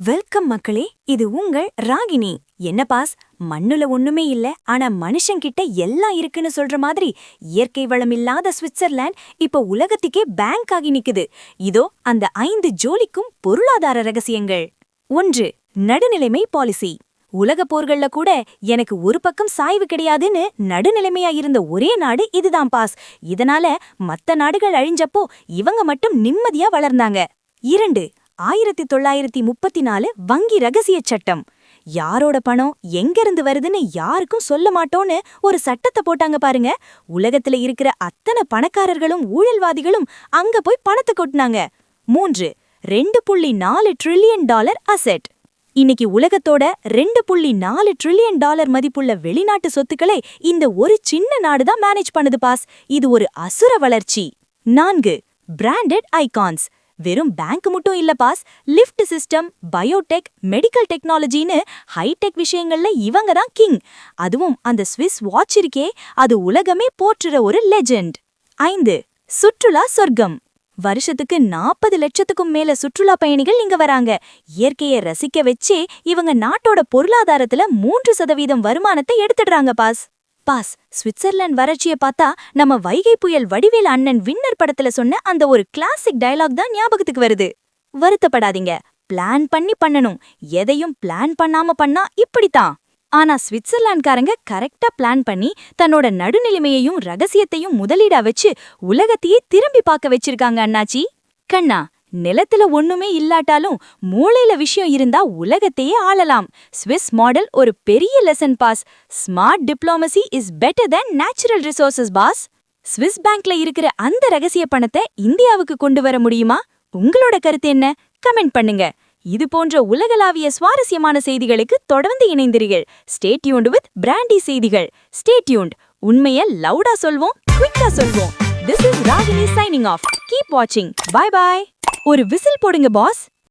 Welcome மக்களே, இது உங்கள் ராகினி. என்ன பாஸ், மண்ணுல ஒண்ணுமே இல்ல, ஆனா மனுஷங்கிட்ட எல்லாம் இருக்குன்னு சொல்ற மாதிரி இயற்கை வளம் இல்லாத சுவிட்சர்லாந்து இப்ப உலகத்துக்கே பேங்க் ஆகி நிக்குது. இதோ அந்த 5 ஜோலிக்கும் பொருளாதார ரகசியங்கள். 1. நடுநிலைமை பாலிசி. உலக போர்கள்ல கூட எனக்கு ஒரு பக்கம் சாய்வு கிடையாதுன்னு நடுநிலைமையா இருந்த ஒரே நாடு இதுதான் பாஸ். இதனால மத்த நாடுகள் அழிஞ்சப்போ இவங்க மட்டும் நிம்மதியா வளர்ந்தாங்க. 2. 1934 வங்கி ரகசிய சட்டம். யாரோட பணம் எங்கிருந்து வருதுன்னு யாருக்கும் சொல்ல மாட்டோன்னு ஒரு சட்டத்தை போட்டாங்க பாருங்க. உலகத்துல இருக்கிற அத்தனை பணக்காரர்களும் ஊழல்வாதிகளும் அங்க போய் பணத்தை கொட்டினாங்க. 3. $2.4 ட்ரில்லியன் அசெட். இன்னைக்கு உலகத்தோட $2.4 ட்ரில்லியன் மதிப்புள்ள வெளிநாட்டு சொத்துக்களை இந்த ஒரு சின்ன நாடுதான் மேனேஜ் பண்ணுது பாஸ். இது ஒரு அசுர வளர்ச்சி. 4. Branded icons. வெறும் பேங்க் மட்டும் இல்ல boss, lift system, biotech, medical டெக்னாலஜின்னு ஹைடெக் விஷயங்கள்ல இவங்க தான் கிங். அதுவும் அந்த ஸ்விஸ் வாட்ச் இருக்கே, அது உலகமே போற்றுற ஒரு லெஜெண்ட். 5. சுற்றுலா சொர்க்கம். வருஷத்துக்கு 40 லட்சத்துக்கும் மேல சுற்றுலா பயணிகள் இங்க வராங்க. இயற்கையை ரசிக்க வச்சே இவங்க நாட்டோட பொருளாதாரத்துல 3% வருமானத்தை எடுத்துடுறாங்க பாஸ். சுவிட்சர்லாந்து வறட்சிய பார்த்தா நம்ம வைகை புயல் வடிவேல் அண்ணன் வின்னர் படத்துல சொன்ன அந்த ஒரு கிளாசிக் டயலாக் தான் ஞாபகத்துக்கு வருது. வருத்தப்படாதீங்க, பிளான் பண்ணி பண்ணணும். எதையும் பிளான் பண்ணாம பண்ணா இப்படித்தான். ஆனா சுவிட்சர்லாந்துக்காரங்க கரெக்டா பிளான் பண்ணி தன்னோட நடுநிலைமையையும் ரகசியத்தையும் முதலீடா வச்சு உலகத்தையே திரும்பி பார்க்க வச்சிருக்காங்க அண்ணாச்சி. கண்ணா, நிலத்துல ஒண்ணுமே இல்லாட்டாலும் மூளையில விஷயம் இருந்தா உலகத்தையே ஆளலாம். ஸ்விஸ் மாடல் ஒரு பெரிய lesson boss. Smart diplomacy is better than natural resources boss. Swiss பேங்க்ல இருக்கிற அந்த ரகசிய பணத்தை இந்தியாவுக்கு கொண்டு வர முடியுமா? உங்களோட கருத்து என்ன? கமெண்ட் பண்ணுங்க. இது போன்ற உலகளாவிய சுவாரஸ்யமான செய்திகளுக்கு தொடர்ந்து இணைந்திருங்கள். ஸ்டே டியூன்ட் வித் பிராண்டி செய்திகள். Stay tuned. உண்மையை லவுடா சொல்வோம், குயிக்கா சொல்வோம். This is Ragini signing off. Keep watching. Bye bye. ஒரு விசில் போடுங்க பாஸ்.